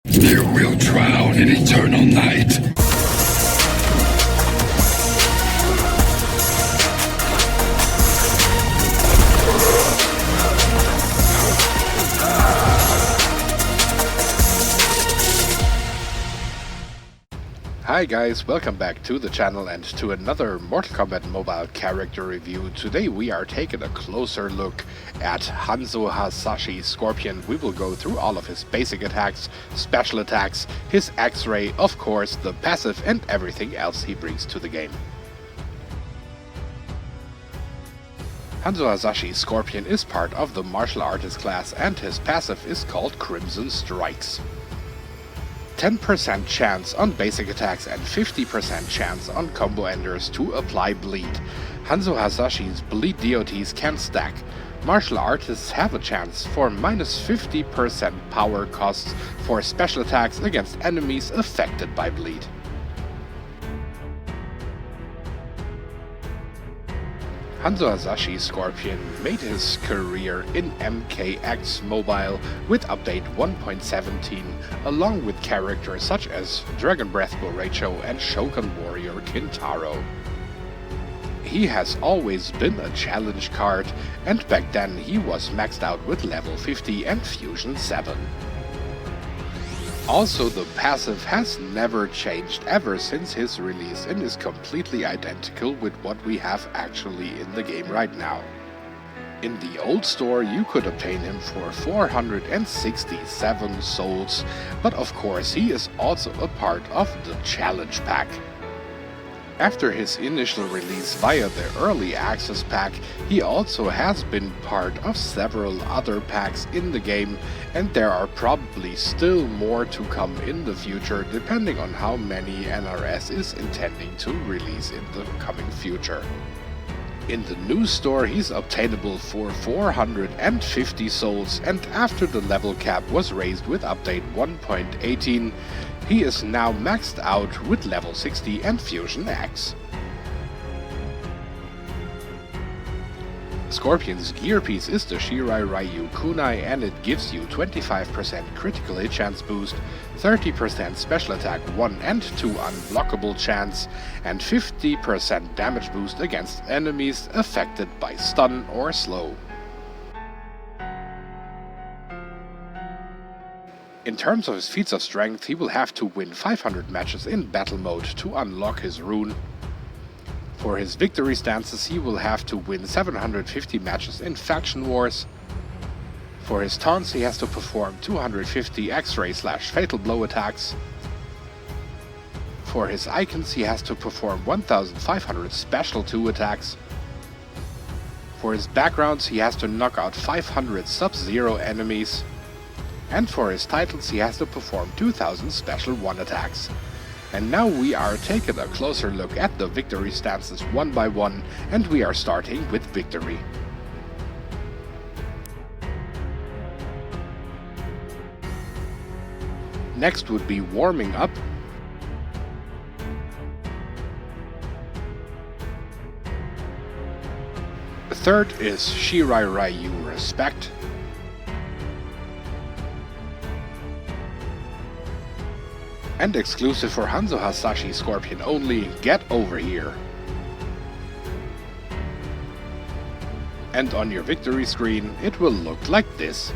You will drown in eternal night. Hi guys, welcome back to the channel and to another Mortal Kombat Mobile character review. Today we are taking a closer look at Hanzo Hasashi Scorpion. We will go through all of his basic attacks, special attacks, his X-Ray, of course, the passive and everything else he brings to the game. Hanzo Hasashi Scorpion is part of the martial artist class and his passive is called Crimson Strikes. 10% chance on basic attacks and 50% chance on combo enders to apply bleed. Hanzo Hasashi's bleed DOTs can stack. Martial artists have a chance for minus 50% power costs for special attacks against enemies affected by bleed. Hanzo Hasashi Scorpion made his career in MKX Mobile with update 1.17, along with characters such as Dragon Breath Boreicho and Shogun Warrior Kintaro. He has always been a challenge card, and back then he was maxed out with level 50 and Fusion 7. Also, the passive has never changed ever since his release and is completely identical with what we have actually in the game right now. In the old store you could obtain him for 467 souls, but of course he is also a part of the challenge pack. After his initial release via the early access pack, he also has been part of several other packs in the game, and there are probably still more to come in the future depending on how many NRS is intending to release in the coming future. In the new store he's obtainable for 450 souls, and after the level cap was raised with update 1.18, he is now maxed out with level 60 and Fusion X. Scorpion's gear piece is the Shirai Ryu Kunai, and it gives you 25% critical hit chance boost, 30% special attack 1 and 2 unblockable chance, and 50% damage boost against enemies affected by stun or slow. In terms of his feats of strength, he will have to win 500 matches in battle mode to unlock his rune. For his victory stances, he will have to win 750 matches in faction wars. For his taunts, he has to perform 250 X-ray/fatal blow attacks. For his icons, he has to perform 1500 special 2 attacks. For his backgrounds, he has to knock out 500 Sub-Zero enemies. And for his titles he has to perform 2000 special 1 attacks. And now we are taking a closer look at the victory stances one by one, and we are starting with victory. Next would be warming up. The third is Shirai Ryu Respect. And exclusive for Hanzo Hasashi Scorpion only, Get Over Here. And on your victory screen it will look like this.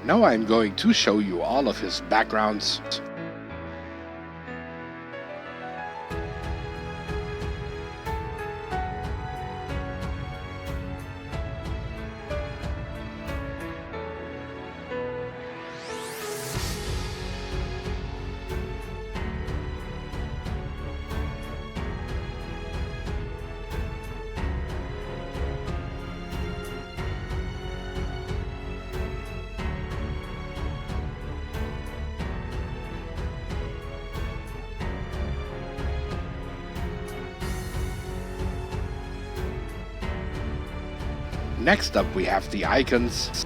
Now I'm going to show you all of his backgrounds. Next up we have the icons.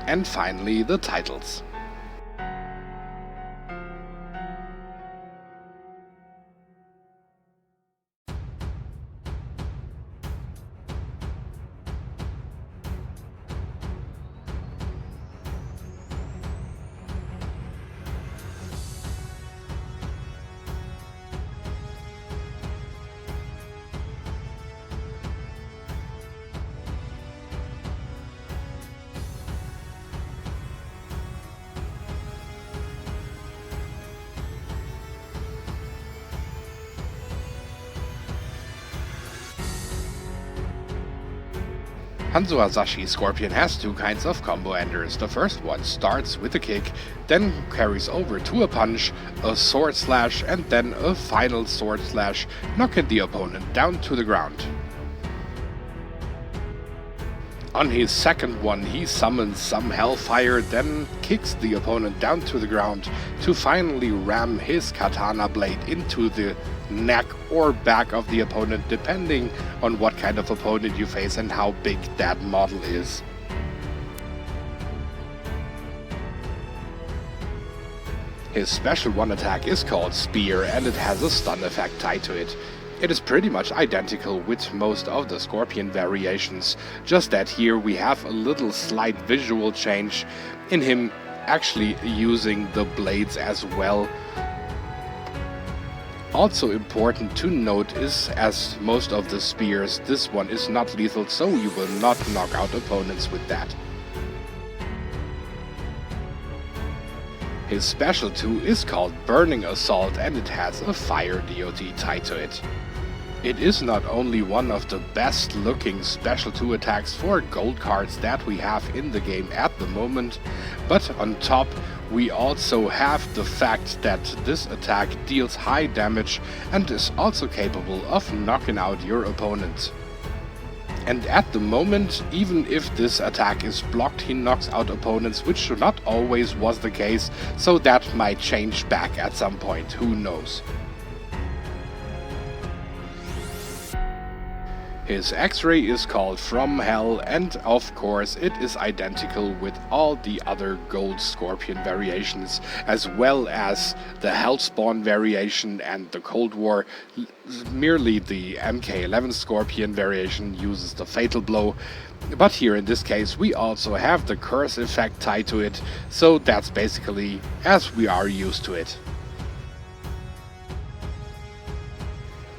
And finally, the titles. Hanzo Hasashi Scorpion has two kinds of combo enders. The first one starts with a kick, then carries over to a punch, a sword slash, and then a final sword slash, knocking the opponent down to the ground. On his second one, he summons some hellfire, then kicks the opponent down to the ground to finally ram his katana blade into the neck or back of the opponent, depending on what kind of opponent you face and how big that model is. His special one attack is called Spear, and it has a stun effect tied to it. It is pretty much identical with most of the Scorpion variations, just that here we have a little slight visual change in him actually using the blades as well. Also important to note is, as most of the spears, this one is not lethal, so you will not knock out opponents with that. His special 2 is called Burning Assault, and it has a fire DOT tied to it. It is not only one of the best looking special 2 attacks for gold cards that we have in the game at the moment, but on top we also have the fact that this attack deals high damage and is also capable of knocking out your opponent. And at the moment, even if this attack is blocked, he knocks out opponents, which not always was the case, so that might change back at some point, who knows. His X-ray is called From Hell, and of course it is identical with all the other gold Scorpion variations, as well as the Hellspawn variation and the Cold War. Merely the MK11 Scorpion variation uses the Fatal Blow, but here in this case we also have the Curse effect tied to it, so that's basically as we are used to it.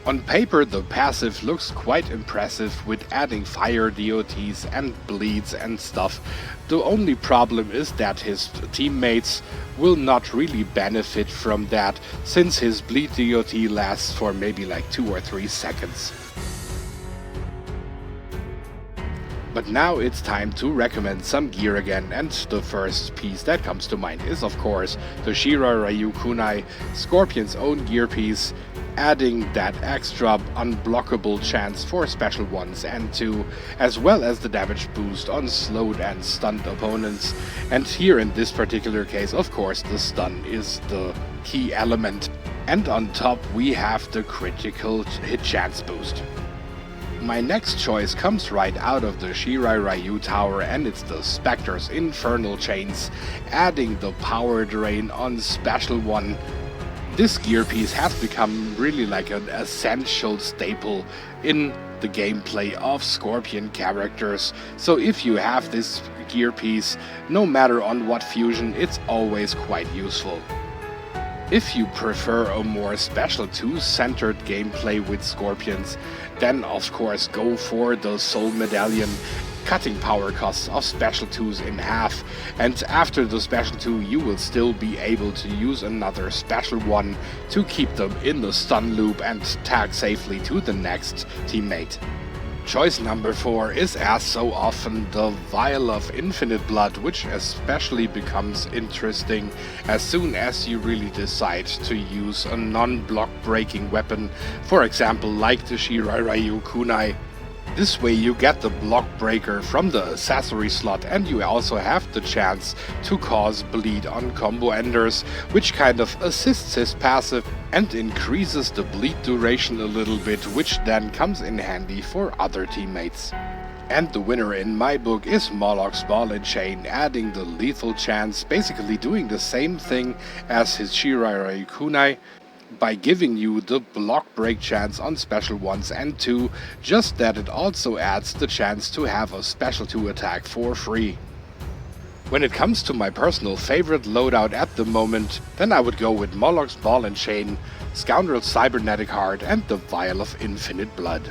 On paper, the passive looks quite impressive with adding fire DOTs and bleeds and stuff. The only problem is that his teammates will not really benefit from that, since his bleed DOT lasts for maybe like 2 or 3 seconds. But now it's time to recommend some gear again, and the first piece that comes to mind is of course the Shirai Ryu Kunai, Scorpion's own gear piece, adding that extra unblockable chance for special 1s and 2, as well as the damage boost on slowed and stunned opponents. And here in this particular case, of course, the stun is the key element. And on top we have the critical hit chance boost. My next choice comes right out of the Shirai Ryu Tower, and it's the Spectre's Infernal Chains, adding the power drain on special 1. This gear piece has become really like an essential staple in the gameplay of Scorpion characters, so if you have this gear piece, no matter on what fusion, it's always quite useful. If you prefer a more special 2-centered gameplay with Scorpions, then of course go for the Soul Medallion, cutting power costs of special 2s in half, and after the special 2 you will still be able to use another special 1 to keep them in the stun loop and tag safely to the next teammate. Choice number 4 is, as so often, the Vial of Infinite Blood, which especially becomes interesting as soon as you really decide to use a non-block breaking weapon, for example like the Shirai Ryu Kunai. This way you get the block breaker from the accessory slot, and you also have the chance to cause bleed on combo enders, which kind of assists his passive and increases the bleed duration a little bit, which then comes in handy for other teammates. And the winner in my book is Moloch's Ball and Chain, adding the lethal chance, basically doing the same thing as his Shirairai Kunai, by giving you the block break chance on special 1s and 2, just that it also adds the chance to have a special 2 attack for free. When it comes to my personal favorite loadout at the moment, then I would go with Moloch's Ball and Chain, Scoundrel's Cybernetic Heart and the Vial of Infinite Blood.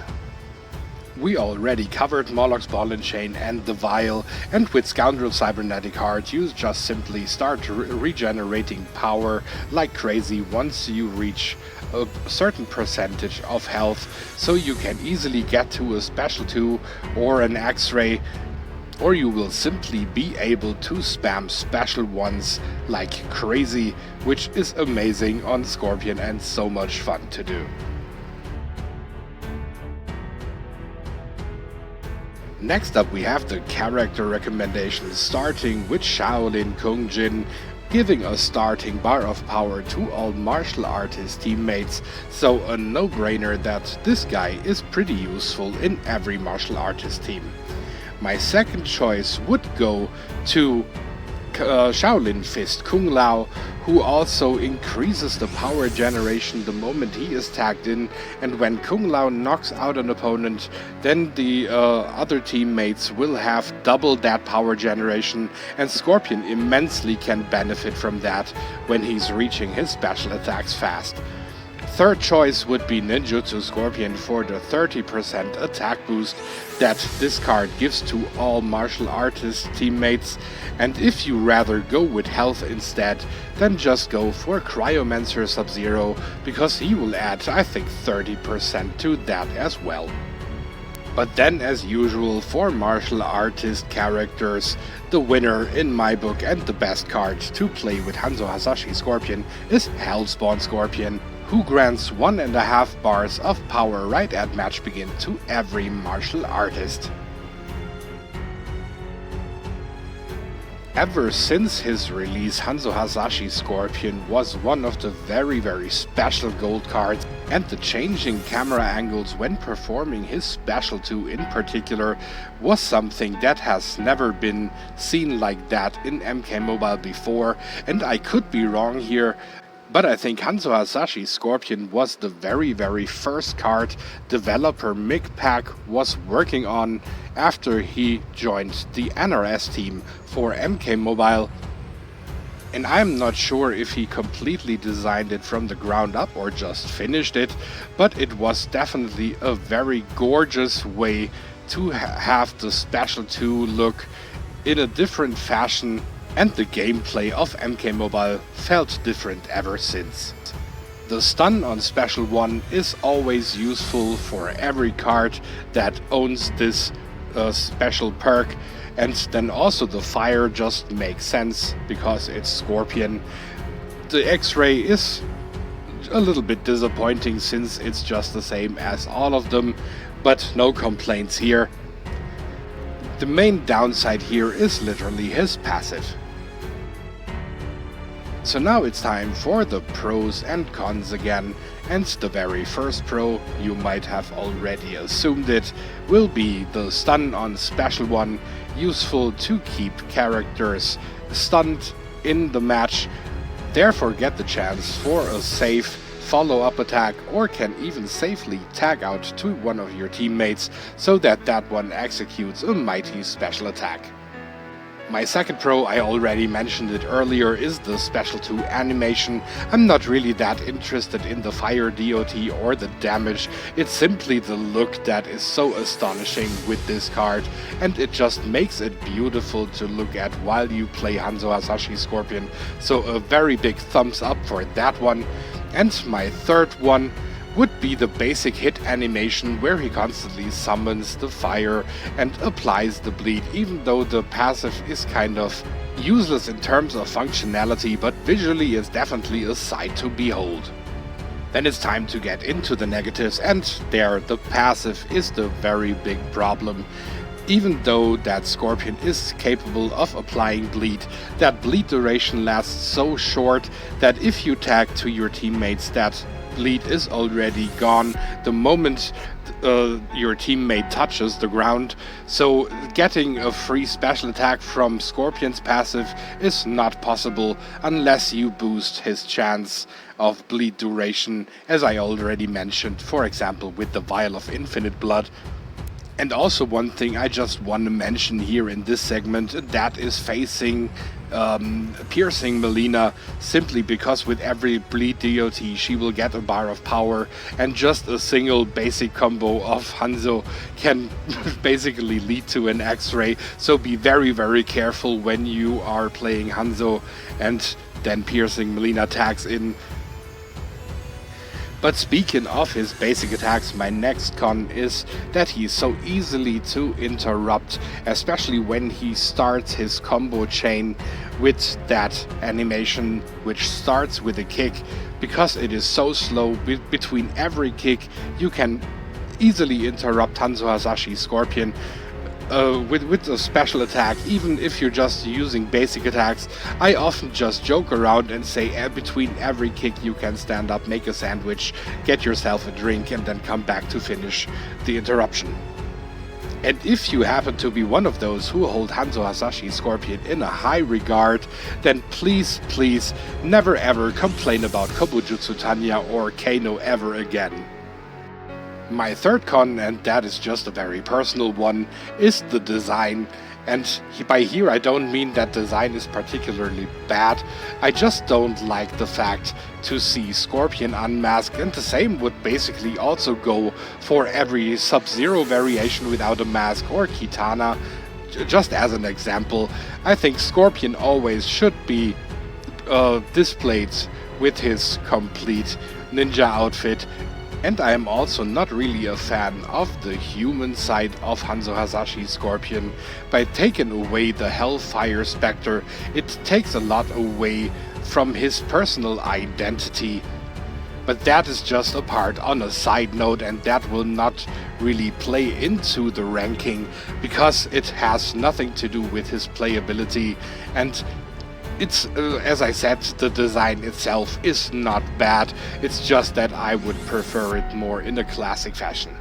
We already covered Moloch's Ball and Chain and the Vial, and with Scoundrel's Cybernetic Heart you just simply start regenerating power like crazy once you reach a certain percentage of health, so you can easily get to a special 2 or an X-ray, or you will simply be able to spam special 1s like crazy, which is amazing on Scorpion and so much fun to do. Next up we have the character recommendations, starting with Shaolin Kung Jin, giving a starting bar of power to all martial artist teammates, so a no-brainer that this guy is pretty useful in every martial artist team. My second choice would go to Shaolin Fist Kung Lao, who also increases the power generation the moment he is tagged in, and when Kung Lao knocks out an opponent, then the other teammates will have double that power generation, and Scorpion immensely can benefit from that when he's reaching his special attacks fast. Third choice would be Ninjutsu Scorpion for the 30% attack boost that this card gives to all martial artist teammates, and if you rather go with health instead, then just go for Cryomancer Sub-Zero, because he will add I think 30% to that as well. But then as usual for martial artist characters, the winner in my book and the best card to play with Hanzo Hasashi Scorpion is Hellspawn Scorpion, who grants 1.5 bars of power right at match begin to every martial artist. Ever since his release, Hanzo Hasashi Scorpion was one of the very special gold cards, and the changing camera angles when performing his special 2 in particular was something that has never been seen like that in MK Mobile before, and I could be wrong here, but I think Hanzo Hasashi Scorpion was the very first card developer MIGPAC was working on after he joined the NRS team for MK Mobile. And I'm not sure if he completely designed it from the ground up or just finished it, but it was definitely a very gorgeous way to have the special 2 look in a different fashion, and the gameplay of MK Mobile felt different ever since. The stun on special 1 is always useful for every card that owns this special perk, and then also the fire just makes sense because it's Scorpion. The X-ray is a little bit disappointing since it's just the same as all of them, but no complaints here. The main downside here is literally his passive. So now it's time for the pros and cons again, and the very first pro, you might have already assumed it, will be the stun on special 1, useful to keep characters stunned in the match, therefore get the chance for a safe follow-up attack, or can even safely tag out to one of your teammates so that that one executes a mighty special attack. My second pro, I already mentioned it earlier, is the special 2 animation. I'm not really that interested in the fire DOT or the damage, it's simply the look that is so astonishing with this card, and it just makes it beautiful to look at while you play Hanzo Hasashi Scorpion, so a very big thumbs up for that one. And my third one would be the basic hit animation, where he constantly summons the fire and applies the bleed, even though the passive is kind of useless in terms of functionality, but visually is definitely a sight to behold. Then it's time to get into the negatives, and there the passive is the very big problem. Even though that Scorpion is capable of applying bleed, that bleed duration lasts so short that if you tag to your teammates that bleed is already gone the moment your teammate touches the ground, so getting a free special attack from Scorpion's passive is not possible unless you boost his chance of bleed duration, as I already mentioned, for example with the Vial of Infinite Blood. And also one thing I just want to mention here in this segment, that is facing piercing Melina, simply because with every bleed DOT she will get a bar of power, and just a single basic combo of Hanzo can basically lead to an X-ray. So be very careful when you are playing Hanzo and then piercing Melina tags in. But speaking of his basic attacks, my next con is that he's so easily to interrupt, especially when he starts his combo chain with that animation which starts with a kick. Because it is so slow, between every kick you can easily interrupt Hanzo Hasashi Scorpion with a special attack. Even if you're just using basic attacks, I often just joke around and say between every kick you can stand up, make a sandwich, get yourself a drink, and then come back to finish the interruption. And if you happen to be one of those who hold Hanzo Hasashi Scorpion in a high regard, then please never ever complain about Kobujutsu Tanya or Kano ever again. My third con, and that is just a very personal one, is the design. And by here I don't mean that design is particularly bad, I just don't like the fact to see Scorpion unmasked, and the same would basically also go for every Sub-Zero variation without a mask, or Kitana. Just as an example, I think Scorpion always should be displayed with his complete ninja outfit. And I am also not really a fan of the human side of Hanzo Hasashi Scorpion. By taking away the Hellfire Spectre, it takes a lot away from his personal identity. But that is just a part on a side note, and that will not really play into the ranking, because it has nothing to do with his playability. And it's, as I said, the design itself is not bad, it's just that I would prefer it more in a classic fashion.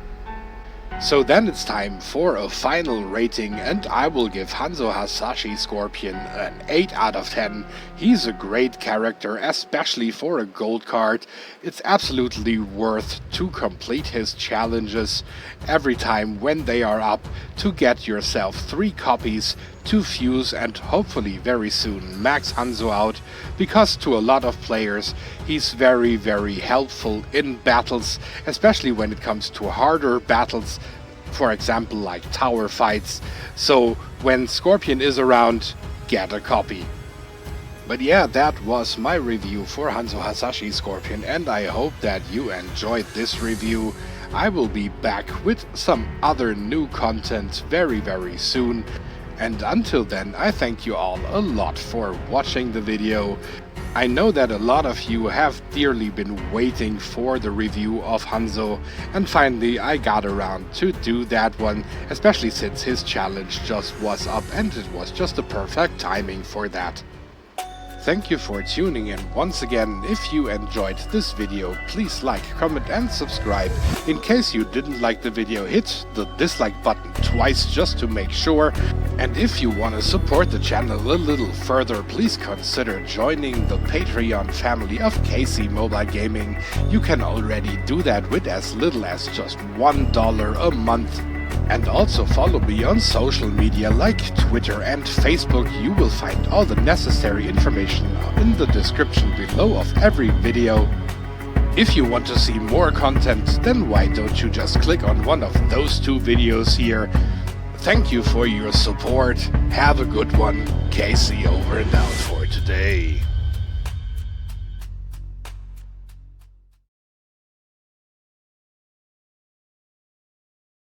So then it's time for a final rating, and I will give Hanzo Hasashi Scorpion an 8 out of 10. He's a great character, especially for a gold card. It's absolutely worth to complete his challenges every time when they are up, to get yourself 3 copies to fuse and hopefully very soon max Hanzo out, because to a lot of players he's very helpful in battles, especially when it comes to harder battles, for example like tower fights. So when Scorpion is around, get a copy. But yeah, that was my review for Hanzo Hasashi Scorpion, and I hope that you enjoyed this review. I will be back with some other new content very soon. And until then, I thank you all a lot for watching the video. I know that a lot of you have dearly been waiting for the review of Hanzo, and finally I got around to do that one, especially since his challenge just was up and it was just the perfect timing for that. Thank you for tuning in once again. If you enjoyed this video, please like, comment and subscribe. In case you didn't like the video, hit the dislike button twice just to make sure. And if you want to support the channel a little further, please consider joining the Patreon family of KC Mobile Gaming. You can already do that with as little as just $1 a month. And also follow me on social media like Twitter and Facebook. You will find all the necessary information in the description below of every video. If you want to see more content, then why don't you just click on one of those 2 videos here. Thank you for your support. Have a good one. KC over and out for today.